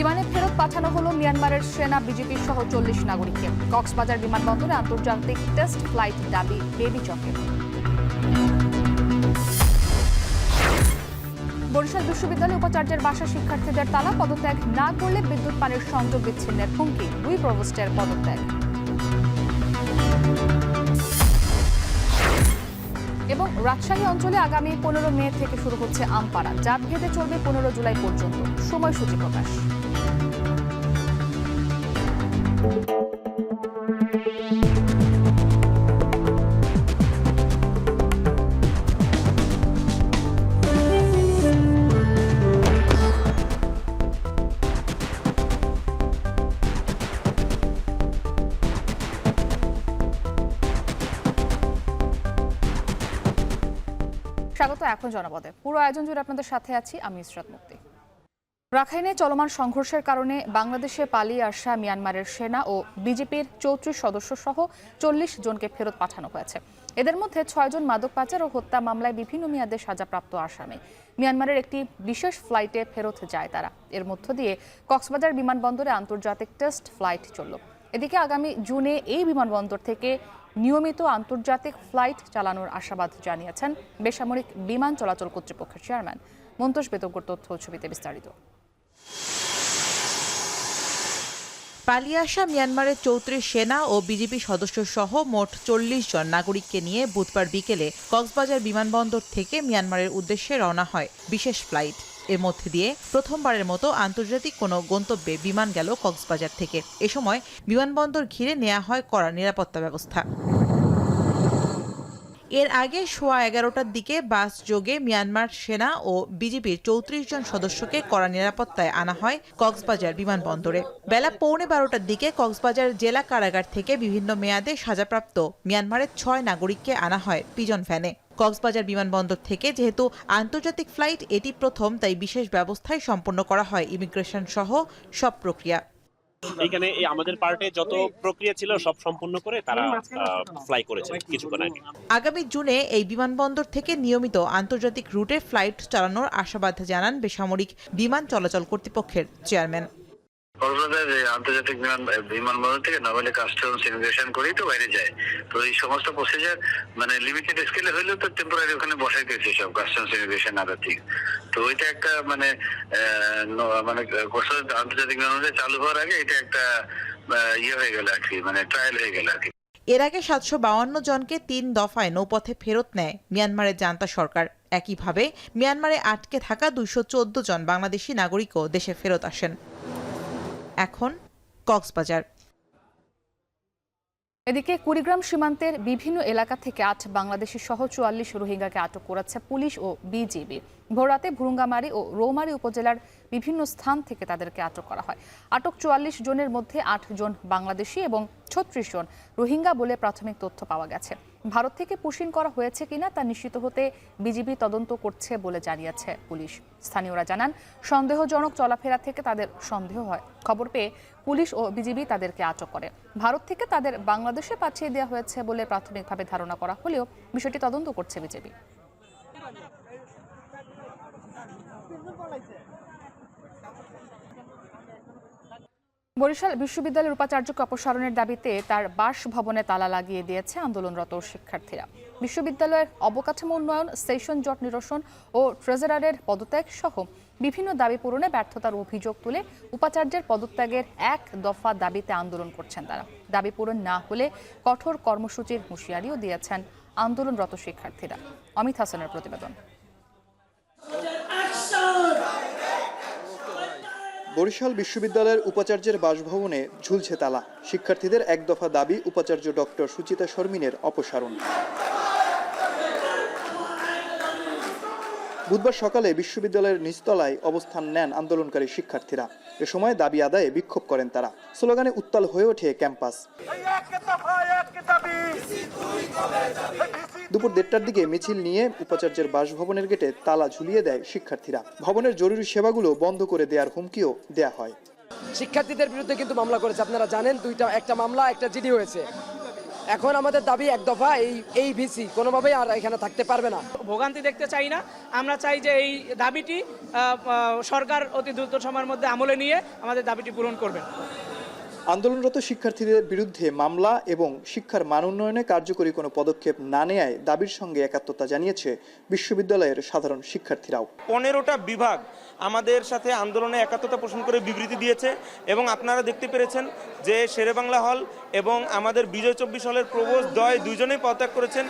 বিমানে ফেরত পাঠানো হলো মিয়ানমারের সেনা, বিজেপি সহ 40 নাগরিককে। কক্সবাজার বিমানবন্দরে আন্তর্জাতিক টেস্ট ফ্লাইট দাবি বেবি চকে। বরিশাল বিশ্ববিদ্যালয়ে উপাচার্যের বাসা শিক্ষার্থীদের তালা, পদত্যাগ না করলে বিদ্যুৎ পানির সংযোগ বিচ্ছিন্নের হুমকি, 2 প্রভোস্টের পদত্যাগ। এবং রাজশাহী অঞ্চলে আগামী 15 মে থেকে শুরু হচ্ছে আমপাড়া, জাত ভেদে চলবে 15 জুলাই পর্যন্ত, সময়সূচি প্রকাশ। স্বাগত এখন জনপদে। পুরো আয়োজন জুড়ে আপনাদের সাথে আছি আমি ইসরাত মুক্তি। রাখাইনে চলমান সংঘর্ষের কারণে বাংলাদেশে পালিয়ে আসা মিয়ানমারের সেনা ও বিজেপির 34 সদস্য সহ 40 জনকে ফেরত পাঠানো হয়েছে। এদের মধ্যে 6 জন মাদক পাচার ও হত্যা মামলায় বিভিন্ন মেয়াদে সাজাপ্রাপ্ত আসামি। মিয়ানমারের একটি বিশেষ ফ্লাইটে ফেরত যায় তারা। এর মধ্য দিয়ে কক্সবাজার বিমানবন্দরে আন্তর্জাতিক টেস্ট ফ্লাইট চলল। এদিকে আগামী জুনে এই বিমানবন্দর থেকে নিয়মিত আন্তর্জাতিক ফ্লাইট চালানোর আশাবাদ জানিয়েছেন বেসামরিক বিমান চলাচল কর্তৃপক্ষের চেয়ারম্যান মন্তোষ বেতঙ্কর। তথ্য ছবিতে বিস্তারিত। পালিয়ে আসা মিয়ানমারের 34 সেনা ও বিজেপি সদস্য সহ মোট 40 জন নাগরিককে নিয়ে বুধবার বিকেলে কক্সবাজার বিমানবন্দর থেকে মিয়ানমারের উদ্দেশ্যে রওনা হয় বিশেষ ফ্লাইট। এর মধ্যে দিয়ে প্রথমবারের মতো আন্তর্জাতিক কোনো গন্তব্যে বিমান গেল কক্সবাজার থেকে। এ সময় বিমানবন্দর ঘিরে নেওয়া হয় কড়া নিরাপত্তা ব্যবস্থা। এর আগে সোয়া 11টার দিকে বাস যোগে মিয়ানমার সেনা ও বিজেপির 34 জন সদস্যকে কড়া নিরাপত্তায় আনা হয় কক্সবাজার বিমানবন্দরে। বেলা 11:15টার দিকে কক্সবাজার জেলা কারাগার থেকে বিভিন্ন মেয়াদে সাজাপ্রাপ্ত মিয়ানমারের 6 নাগরিককে আনা হয় পিজন ভ্যানে। কক্সবাজার বিমানবন্দর থেকে যেহেতু আন্তর্জাতিক ফ্লাইট এটি প্রথম, তাই বিশেষ ব্যবস্থায় সম্পন্ন করা হয় ইমিগ্রেশন সহ সব প্রক্রিয়া। এখানে আমাদের পার্টে যত প্রক্রিয়া ছিল সব সম্পূর্ণ করে তারা ফ্লাই করেছে কিছুক্ষণ আগে। আগামী জুনে এই বিমানবন্দর থেকে নিয়মিত আন্তর্জাতিক রুটে ফ্লাইট চালানোর আশাবাদ জানান বেসামরিক বিমান চলাচল কর্তৃপক্ষের চেয়ারম্যান। কক্সবাজার আন্তর্জাতিক বিমানবন্দর থেকে নভেলে কাস্টমস ইমিগ্রেশন করেই তো বাইরে যায়। তো এই সমস্ত প্রসিজার লিমিটেড স্কেলে হইলেও তো টেম্পোরারি ওখানে বসাই দিয়েছে সব কাস্টমস ইমিগ্রেশন আদার্থিক। তো ওইটা একটা আন্তর্জাতিক বিমানবন্দরে চালু হওয়ার আগে এটা একটা হয়ে গেল আর কি, ট্রায়াল হয়ে গেল আর কি। এর আগে 752 জনকে 3 দফায় নৌপথে ফেরত নেয় মিয়ানমারের জান্তা সরকার। একইভাবে মিয়ানমারে আটকে থাকা 214 জন বাংলাদেশি নাগরিকও দেশে ফেরত আসেন। এখন কক্সবাজার। এদিকে কুড়িগ্রাম সীমান্তের বিভিন্ন এলাকা থেকে 8 বাংলাদেশি সহ 44 রোহিঙ্গাকে আটক করেছে পুলিশ ও বিজিবি। ভোররাতে ভুরুঙ্গামারী ও রৌমারী উপজেলার বিভিন্ন স্থান থেকে তাদেরকে আটক করা হয়। আটক 44 জনের মধ্যে 8 জন বাংলাদেশি এবং 36 জন রোহিঙ্গা বলে প্রাথমিক তথ্য পাওয়া গেছে। ভারত থেকে পুশিং করা হয়েছে কিনা তা নিশ্চিত হতে বিজিবি তদন্ত করছে বলে জানিয়েছে পুলিশ। স্থানীয়রা জানান, সন্দেহজনক চলাফেরা থেকে তাদের সন্দেহ হয়। খবর পেয়ে পুলিশ ও বিজিবি তাদেরকে আটক করে। ভারত থেকে তাদের বাংলাদেশে পাঠিয়ে দেওয়া হয়েছে বলে প্রাথমিকভাবে ধারণা করা হলেও বিষয়টি তদন্ত করছে বিজিবি। বরিশাল বিশ্ববিদ্যালয়ের উপাচার্যকে অপসারণের দাবিতে তার বাসভবনে তালা লাগিয়ে দিয়েছে আন্দোলনরত শিক্ষার্থীরা। বিশ্ববিদ্যালয়ের অবকাঠামো উন্নয়ন, সেশন জট নিরসন ও ট্রেজারারের পদত্যাগ সহ বিভিন্ন দাবি পূরণে ব্যর্থতার অভিযোগ তুলে উপাচার্যের পদত্যাগের 1 দফা দাবিতে আন্দোলন করছেন তারা। দাবি পূরণ না হলে কঠোর কর্মসূচির হুঁশিয়ারিও দিয়েছেন আন্দোলনরত শিক্ষার্থীরা। অমিত হাসানের প্রতিবেদন। বরিশাল বিশ্ববিদ্যালয়ের উপাচার্যের বাসভবনে ঝুলছে তালা। শিক্ষার্থীদের 1 দফা দাবি উপাচার্য ডক্টর সুচিতা শর্মিনের অপসারণ। বুধবার সকালে বিশ্ববিদ্যালয়ের নিচতলায় অবস্থান নেন আন্দোলনকারী শিক্ষার্থীরা। এ সময় দাবি আদায়ে বিক্ষোভ করেন তারা। স্লোগানে উত্তাল হয়ে ওঠে ক্যাম্পাস। দুপুর 1:30টার দিকে মিছিল নিয়ে উপাচার্যের বাসভবনের গেটে তালা ঝুলিয়ে দেয় শিক্ষার্থীরা। ভবনের জরুরি সেবাগুলো বন্ধ করে দেওয়ার হুমকিও দেয়া হয়। শিক্ষার্থীদের বিরুদ্ধে কিন্তু মামলা করেছে, আপনারা জানেন। একটা মামলা, একটা জিডি হয়েছে। এখন আমাদের দাবি এক দফা, এই ভিসি কোনোভাবেই আর এখানে থাকতে পারবে না। ভোগান্তি দেখতে চাই না। আমরা চাই যে এই দাবিটি সরকার অতি দ্রুত সময়ের মধ্যে আমলে নিয়ে আমাদের দাবিটি পূরণ করবেন। আন্দোলনরত শিক্ষার্থীদের বিরুদ্ধে মামলা এবং শিক্ষার মান উন্নয়নে কার্যকরী কোনো পদক্ষেপ না নেয়ায় দাবির সঙ্গে একাত্মতা জানিয়েছে বিশ্ববিদ্যালয়ের সাধারণ শিক্ষার্থীরাও। 15টা বিভাগ আমাদের সাথে আন্দোলনে একাত্মতা পোষণ করে বিবৃতি দিয়েছে এবং আপনারা দেখতে পেরেছেন যে শেরেবাংলা হল এবং আমাদের বিজয় 24 হলের প্রবোজ দ্বয় দুইজনেই পদত্যাগ করেছেন।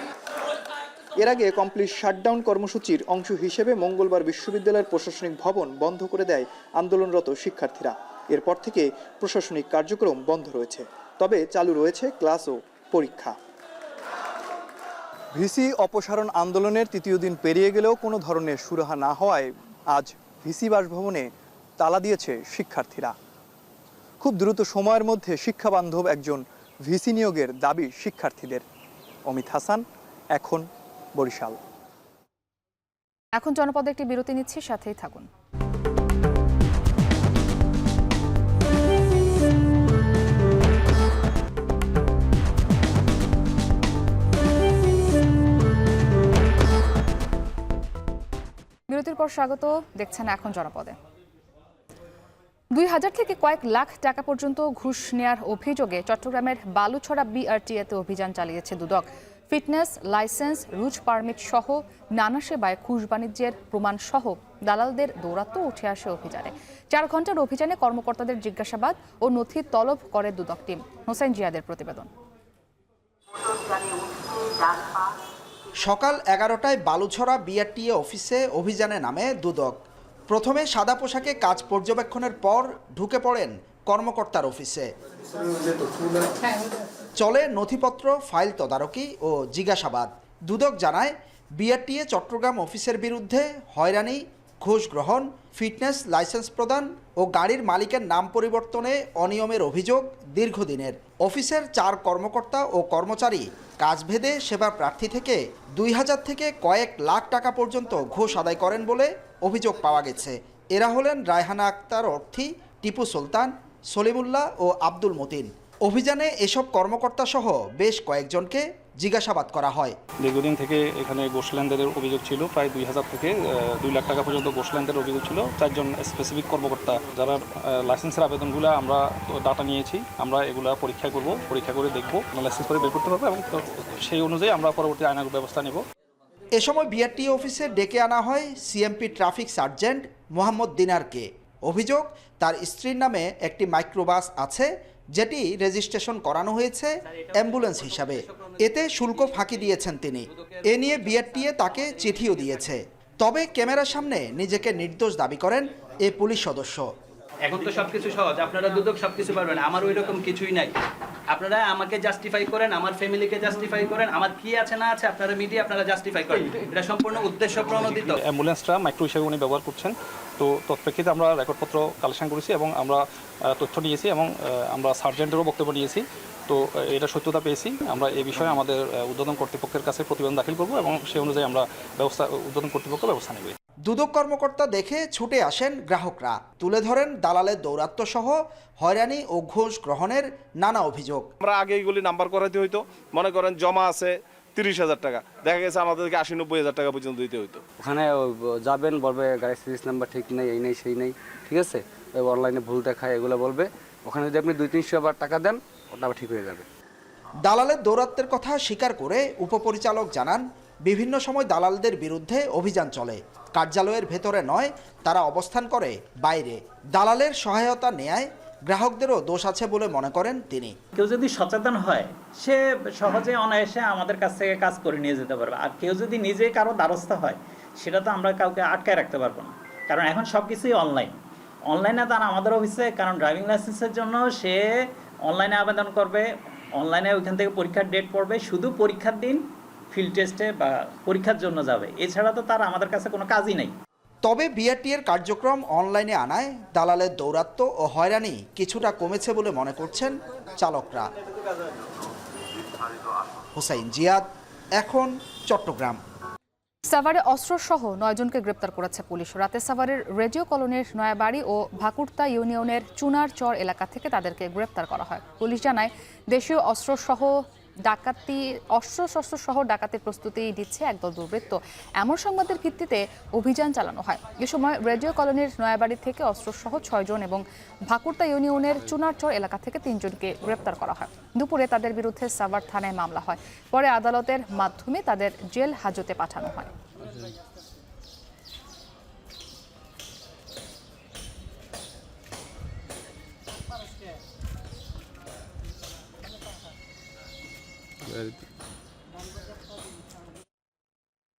এর আগে কমপ্লিট শাটডাউন কর্মসূচির অংশ হিসেবে মঙ্গলবার বিশ্ববিদ্যালয়ের প্রশাসনিক ভবন বন্ধ করে দেয় আন্দোলনরত শিক্ষার্থীরা। এরপর থেকে প্রশাসনিক কার্যক্রম বন্ধ রয়েছে, তবে চালু রয়েছে ক্লাস ও পরীক্ষা। ভিসি অপসারণ আন্দোলনের তৃতীয় দিন পেরিয়ে গেলেও কোনো ধরনের সুরাহা না হওয়ায় আজ ভিসি বাসভবনে তালা দিয়েছে শিক্ষার্থীরা। খুব দ্রুত সময়ের মধ্যে শিক্ষাবান্ধব একজন ভিসি নিয়োগের দাবি শিক্ষার্থীদের। অমিত হাসান, এখন, বরিশাল। এখন জনপদে একটি বিরতি নিচ্ছি, সাথেই থাকুন। বিরতির পর স্বাগত, দেখছেন এখন জনপদে। 2000 থেকে কয়েক লাখ টাকা পর্যন্ত ঘুষ নেয়ার অভিযোগে চট্টগ্রামের বালুছড়া বিআরটিএতে অভিযান চালিয়েছে দুদক। ফিটনেস, লাইসেন্স, রুজ পারমিট সহ নানা সেবায় ঘুষ বাণিজ্যের প্রমাণ সহ দালালদের দৌরাত্ম্য উঠে আসে অভিযানে। 4 ঘন্টার অভিযানে কর্মকর্তাদের জিজ্ঞাসাবাদ ও নথি তলব করে দুদক টিম। হোসেন জিয়াদের প্রতিবেদন। সকাল 11টায় বালুছড়া বিআরটিএ অফিসে অভিযানে নামে দুদক। প্রথমে সাদা পোশাকে কাজ পর্যবেক্ষণের পর ঢুকে পড়েন কর্মকর্তার অফিসে। চলে নথিপত্র, ফাইল তদারকি ও জিজ্ঞাসাবাদ। দুদক জানায়, বিআরটিএ চট্টগ্রাম অফিসের বিরুদ্ধে হয়রানি, ঘুষ গ্রহণ, ফিটনেস লাইসেন্স প্রদান ও গাড়ির মালিকের নাম পরিবর্তনে অনিয়মের অভিযোগ দীর্ঘদিনের। অফিসের 4 কর্মকর্তা ও কর্মচারী কাজভেদে সেবা প্রার্থী থেকে 2000 থেকে কয়েক লাখ টাকা পর্যন্ত ঘুষ আদায় করেন বলে অভিযোগ পাওয়া গেছে। এরা হলেন রায়হানা আক্তার অর্থী, টিপু সুলতান, সলিমুল্লাহ ও আব্দুল মতিন। অভিযানে এসব কর্মকর্তা সহ বেশ কয়েকজনকে জিজ্ঞাসাবাদ করা হয়। দীর্ঘদিন থেকে এখানে ঘুষ লেনদেনের অভিযোগ ছিল, প্রায় 2000 থেকে 2 লাখ টাকা পর্যন্ত ঘুষ লেনদেনের অভিযোগ ছিল। 4 জন স্পেসিফিক কর্মকর্তা যারা লাইসেন্সের আবেদনগুলো আমরা ডাটা নিয়েছি, আমরা এগুলা পরীক্ষা করব, পরীক্ষা করে দেখব, লাইসেন্স করে বের করতে পারবো এবং সেই অনুযায়ী আমরা পরবর্তী আইনানুগ ব্যবস্থা নেব। এ সময় বিআরটিএ অফিসে ডেকে আনা হয় সিএমপি ট্রাফিক সার্জেন্ট মোহাম্মদ দিনারকে। অভিযোগ, তার স্ত্রীর নামে একটি মাইক্রোবাস আছে যেটি রেজিস্ট্রেশন করানো হয়েছে অ্যাম্বুলেন্স হিসাবে। এতে শুল্ক ফাঁকি দিয়েছেন তিনি। এ নিয়ে বিআরটিএ তাকে চিঠিও দিয়েছে। তবে ক্যামেরার সামনে নিজেকে নির্দোষ দাবি করেন এ পুলিশ সদস্য। এখন তো সবকিছু সহজ, আপনারা দুদক সবকিছু পারবেন, আমার ওই রকম কিছুই নাই। আপনারা আমাকে জাস্টিফাই করেন, আমার ফ্যামিলিকে জাস্টিফাই করেন, আমার কি আছে না আছে আপনারা মিডিয়া আপনারা জাস্টিফাই করেন। এটা সম্পূর্ণ উদ্দেশ্য প্রণোদিত। অ্যাম্বুলেন্সটা মাইক্রো হিসেবে উনি ব্যবহার করছেন, তো তৎপ্রেক্ষিতে আমরা রেকর্ডপত্র কালেকশন করেছি এবং আমরা তথ্য নিয়েছি এবং আমরা সার্জেন্টেরও বক্তব্য নিয়েছি। তো এটা সত্যতা পেয়েছি। আমরা এই বিষয়ে আমাদের উদ্বোধন কর্তৃপক্ষের কাছে প্রতিবেদন দাখিল করব এবং সেই অনুযায়ী আমরা উদ্বোধন কর্তৃপক্ষ ব্যবস্থা নেবে। দুদক কর্মকর্তা দেখে ছুটে আসেন গ্রাহকরা, তুলে ধরেন দালালের দৌরাত্ম্য সহ হয়রানি ও ঘুষ গ্রহণের নানা অভিযোগ। আমরা আগে এইগুলি নাম্বার করাতে হইতো, মনে করেন জমা আছে 30,000 টাকা, দেখা গেছে আমাদেরকে 80-90,000 টাকা পর্যন্ত দিতে হইতো। ওখানে যাবেন, বলবে গাড়ির সিরিজ নাম্বার ঠিক নেই, এই নেই সেই নেই, ঠিক আছে, অনলাইনে ভুল দেখায়, এগুলো বলবে। ওখানে যদি আপনি 200-300 আবার টাকা দেন, ওটা আবার ঠিক হয়ে যাবে। দালালের দৌরাত্ম্যের কথা স্বীকার করে উপপরিচালক জানান, বিভিন্ন সময় দালালদের বিরুদ্ধে অভিযান চলে। কার্যালয়ের ভেতরে নয়, তারা অবস্থান করে বাইরে। দালালের সহায়তা নেয় গ্রাহকদেরও দোষ আছে বলে মনে করেন তিনি। কেউ যদি সচেতন হয়, সে সহজে অনায়াসে আমাদের কাছ থেকে কাজ করে নিয়ে যেতে পারবে। আর কেউ যদি নিজে কারো দ্বারস্থ হয়, সেটা তো আমরা কাউকে আটকায় রাখতে পারবো না, কারণ এখন সব কিছুই অনলাইনে তারা আমাদের অফিসে, কারণ ড্রাইভিং লাইসেন্সের জন্য সে অনলাইনে আবেদন করবে, অনলাইনে ওইখান থেকে পরীক্ষার ডেট পড়বে, শুধু পরীক্ষার দিন ফিল্ড টেস্টে বা পরীক্ষার জন্য যাবে, এছাড়া তো তার আমাদের কাছে কোনো কাজই নেই। তবে বিআরটিএর কার্যক্রম অনলাইনে আনায় দালালের দৌরাত্ম্য ও হয়রানি কিছুটা কমেছে বলে মনে করছেন চালকরা। হোসাইন জিয়াদ, এখন, চট্টগ্রাম। সাভারে অস্ত্রসহ 9 জনকে গ্রেপ্তার করেছে পুলিশ। রাতে সাভারের রেডিও কলোনির নয়াবাড়ি ও ভাকুরতা ইউনিয়নের চুনার চর এলাকা থেকে তাদেরকে গ্রেপ্তার করা হয়। পুলিশ জানায়, দেশীয় অস্ত্রসহ ডাকাতি অস্ত্রশস্ত্র সহ ডাকাতির প্রস্তুতি দিচ্ছে একদল দুর্বৃত্ত। এমন সংবাদের ভিত্তিতে অভিযান চালানো হয়। এ সময় রেডিও কলোনির নয়াবাড়ি থেকে অস্ত্রসহ 6 জন এবং ভাকুরতা ইউনিয়নের চুনারচর এলাকা থেকে 3 জনকে গ্রেপ্তার করা হয়। দুপুরে তাদের বিরুদ্ধে সাভার থানায় মামলা হয়। পরে আদালতের মাধ্যমে তাদের জেল হাজতে পাঠানো হয়।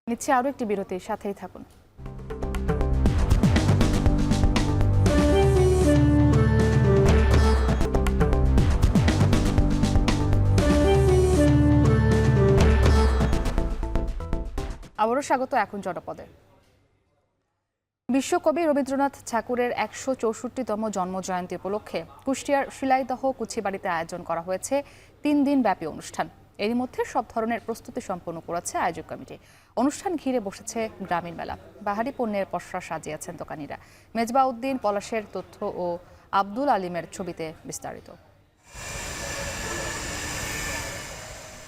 নিচ্ছে আরো একটি বিরতির সাথেই থাকুন। আবারও স্বাগত এখন জনপদে। বিশ্বকবি রবীন্দ্রনাথ ঠাকুরের 164তম জন্মজয়ন্তী উপলক্ষে কুষ্টিয়ার শিলাইদহ কুচিবাড়িতে আয়োজন করা হয়েছে 3 দিন ব্যাপী অনুষ্ঠান। এরই মধ্যে সব ধরনের প্রস্তুতি সম্পন্ন করেছে আয়োজক কমিটি। অনুষ্ঠান ঘিরে বসেছে গ্রামীণ মেলা। বাহারি পণ্যের পসরা সাজিয়েছেন দোকানিরা। মেজবা উদ্দিন পলাশের তথ্য ও আব্দুল আলিমের ছবিতে বিস্তারিত।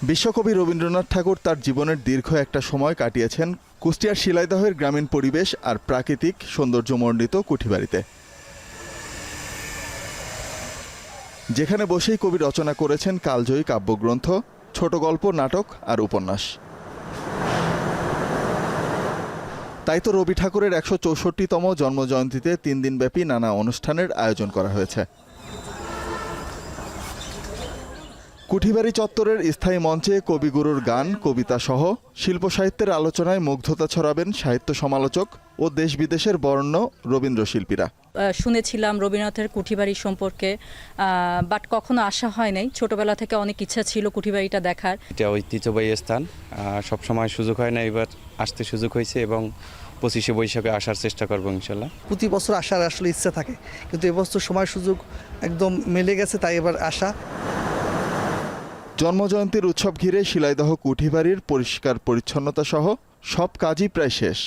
বিশ্বকবি রবীন্দ্রনাথ ঠাকুর তার জীবনের দীর্ঘ একটা সময় কাটিয়েছেন কুষ্টিয়ার শিলাইদহের গ্রামীণ পরিবেশ আর প্রাকৃতিক সৌন্দর্যমণ্ডিত কুঠিবাড়িতে, যেখানে বসেই কবি রচনা করেছেন কালজয়ী কাব্যগ্রন্থ, ছোট গল্প, নাটক আর উপন্যাস। তাই তো রবি ঠাকুরের 164তম জন্মজয়ন্তীতে 3 দিনব্যাপী নানা অনুষ্ঠানের আয়োজন করা হয়েছে। কুঠিবাড়ি চত্বরের স্থায়ী মঞ্চে কবিগুরুর গান, কবিতা সহ শিল্প সাহিত্যের আলোচনায় মুগ্ধতা ছড়াবেন সাহিত্য সমালোচক ও দেশ বিদেশের বরেণ্য রবীন্দ্র শিল্পীরা। শুনেছিলাম রবীন্দ্রনাথের কুঠিবাড়ি সম্পর্কে, বাট কখনো আসা হয় নাই। ছোটবেলা থেকে অনেক ইচ্ছা ছিল কুঠিবাড়িটা দেখার। এটা ঐতিহ্যবাহী স্থান, সবসময় সুযোগ হয় না, এবার আসতে সুযোগ হয়েছে এবং 25শে বৈশাখে আসার চেষ্টা করবো ইনশাল্লাহ। প্রতি বছর আসার আসলে ইচ্ছা থাকে, কিন্তু এবছর সময় সুযোগ একদম মিলে গেছে, তাই এবার আসা। জন্মজয়ন্তীর উৎসব ঘিরে শিলাইদহ কুঠিবাড়ির পরিষ্কার পরিচ্ছন্নতা সহ সব কাজই প্রায় শেষ।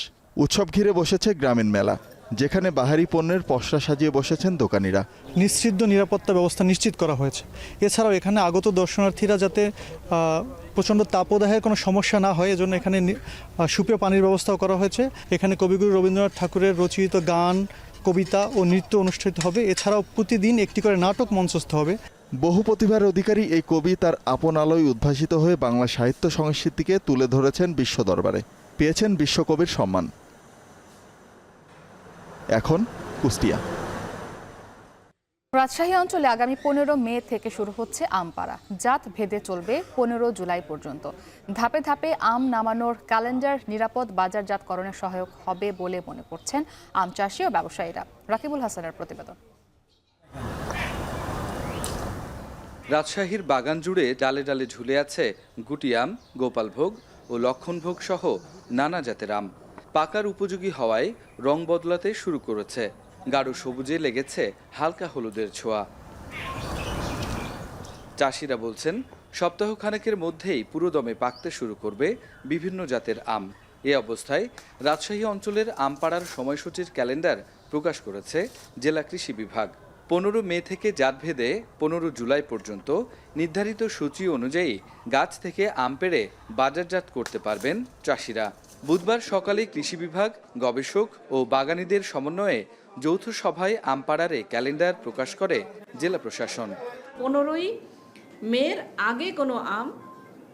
উৎসব ঘিরে বসেছে গ্রামীণ মেলা, যেখানে বাহারি পণ্যের পসরা সাজিয়ে বসেছেন দোকানিরা। নিশ্চিদ্র নিরাপত্তা ব্যবস্থা নিশ্চিত করা হয়েছে। এছাড়াও এখানে আগত দর্শনার্থীরা যাতে প্রচণ্ড তাপদাহের কোনো সমস্যা না হয়, এজন্য এখানে সুপেয় পানির ব্যবস্থাও করা হয়েছে। এখানে কবিগুরু রবীন্দ্রনাথ ঠাকুরের রচিত গান, কবিতা ও নৃত্য অনুষ্ঠিত হবে। এছাড়াও প্রতিদিন একটি করে নাটক মঞ্চস্থ হবে। বহু প্রতিভার অধিকারী এই কবি তার আপন আলোয় উদ্ভাসিত হয়ে বাংলা সাহিত্য সংস্কৃতিকে তুলে ধরেছেন বিশ্ব দরবারে, পেয়েছেন বিশ্বকবির সম্মান। এখন কুষ্টিয়া। রাজশাহী অঞ্চলে আগামী 15 মে থেকে শুরু হচ্ছে আমপাড়া। জাত ভেদে চলবে 15 জুলাই পর্যন্ত। ধাপে ধাপে আম নামানোর ক্যালেন্ডার নিরাপদ বাজারজাতকরণে সহায়ক হবে বলে মনে করছেন আম চাষি ও ব্যবসায়ীরা। রাকিবুল হাসানের প্রতিবেদন। রাজশাহীর বাগান জুড়ে ডালে ডালে ঝুলে আছে গুটি আম, গোপালভোগ ও লক্ষণভোগ সহ নানা জাতের আম। পাকার উপযোগী হওয়ায় রং বদলাতে শুরু করেছে। গাঢ় সবুজে লেগেছে হালকা হলুদের ছোঁয়া। চাষিরা বলছেন সপ্তাহখানেকের মধ্যেই পুরোদমে পাকতে শুরু করবে বিভিন্ন জাতের আম। এ অবস্থায় রাজশাহী অঞ্চলের আমপাড়ার সময়সূচির ক্যালেন্ডার প্রকাশ করেছে জেলা কৃষি বিভাগ। 15 মে থেকে জাতভেদে 15 জুলাই পর্যন্ত নির্ধারিত সূচি অনুযায়ী গাছ থেকে আম পেড়ে বাজারজাত করতে পারবেন চাষিরা। বুধবার সকালে কৃষি বিভাগ, গবেষক ও বাগানীদের সমন্বয়ে যৌথ সভায় আমপাড়ার ক্যালেন্ডার প্রকাশ করে জেলা প্রশাসন। 15ই মের আগে কোনো আম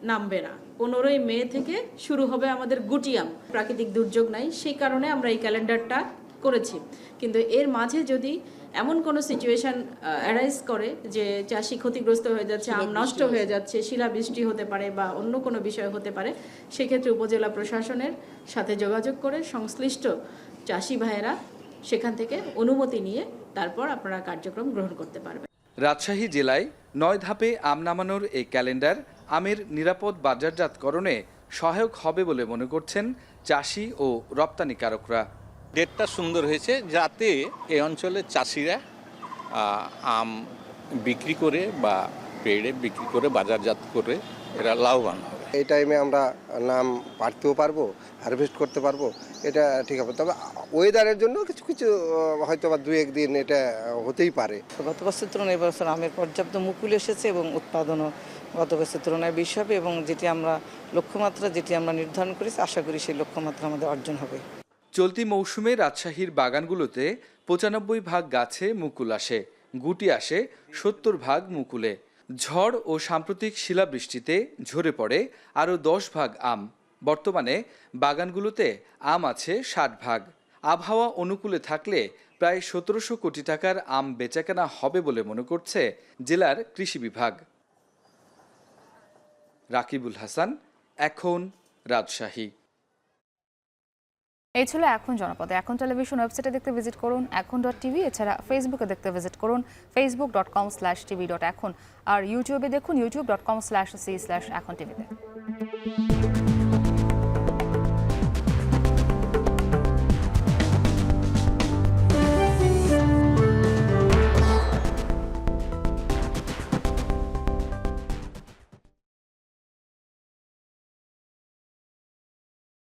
নামবে না। 15ই মে থেকে শুরু হবে আমাদের গুটি আম। প্রাকৃতিক দুর্যোগ নাই, সেই কারণে আমরা এই ক্যালেন্ডারটা করেছি। কিন্তু এর মাঝে যদি এমন কোনো সিচুয়েশন অ্যারাইজ করে যে চাষি ক্ষতিগ্রস্ত হয়ে যাচ্ছে, আম নষ্ট হয়ে যাচ্ছে, শিলাবৃষ্টি হতে পারে বা অন্য কোনো বিষয় হতে পারে, সেক্ষেত্রে উপজেলা প্রশাসনের সাথে যোগাযোগ করে সংশ্লিষ্ট চাষি ভাইয়েরা সেখান থেকে অনুমতি নিয়ে তারপর আপনারা কার্যক্রম গ্রহণ করতে পারবেন। রাজশাহী জেলায় 9 ধাপে আম নামানোর এই ক্যালেন্ডার আমের নিরাপদ বাজারজাতকরণে সহায়ক হবে বলে মনে করছেন চাষি ও রপ্তানিকারকরা। ডেটটা সুন্দর হয়েছে যাতে এই অঞ্চলের চাষিরা আম বিক্রি করে বা পেড়ে বিক্রি করে বাজারজাত করে এরা লাভবান হবে। এই টাইমে আমরা নাম পাড়তেও পারবো, হারভেস্ট করতে পারবো, এটা ঠিক হবে। তবে ওয়েদারের জন্য কিছু কিছু হয়তো বা 2-1 দিন এটা হতেই পারে। গত বছর তুলনায় এবছর আমের পর্যাপ্ত মুকুল এসেছে এবং উৎপাদনও গত বছরের তুলনায় বেশি হবে এবং যেটি আমরা লক্ষ্যমাত্রা যেটি আমরা নির্ধারণ করেছি আশা করি সেই লক্ষ্যমাত্রা আমাদের অর্জন হবে। চলতি মৌসুমে রাজশাহীর বাগানগুলোতে 95% গাছে মুকুল আসে, গুটি আসে 70% মুকুলে। ঝড় ও সাম্প্রতিক শিলাবৃষ্টিতে ঝরে পড়ে আরও 10% আম। বর্তমানে বাগানগুলোতে আম আছে 60%। আবহাওয়া অনুকূলে থাকলে প্রায় 1700 কোটি টাকার আম বেচাকেনা হবে বলে মনে করছে জেলার কৃষি বিভাগ। রাকিবুল হাসান, এখন, রাজশাহী। এই ছিল এখন জনপদে। এখন টেলিভিশন ওয়েবসাইটে দেখতে ভিজিট করুন এখন.tv, এছাড়া ফেসবুকে দেখতে ভিজিট করুন facebook.com/tv.এখন, আর ইউটিউবে দেখুন youtube.com/c/echontv-তে।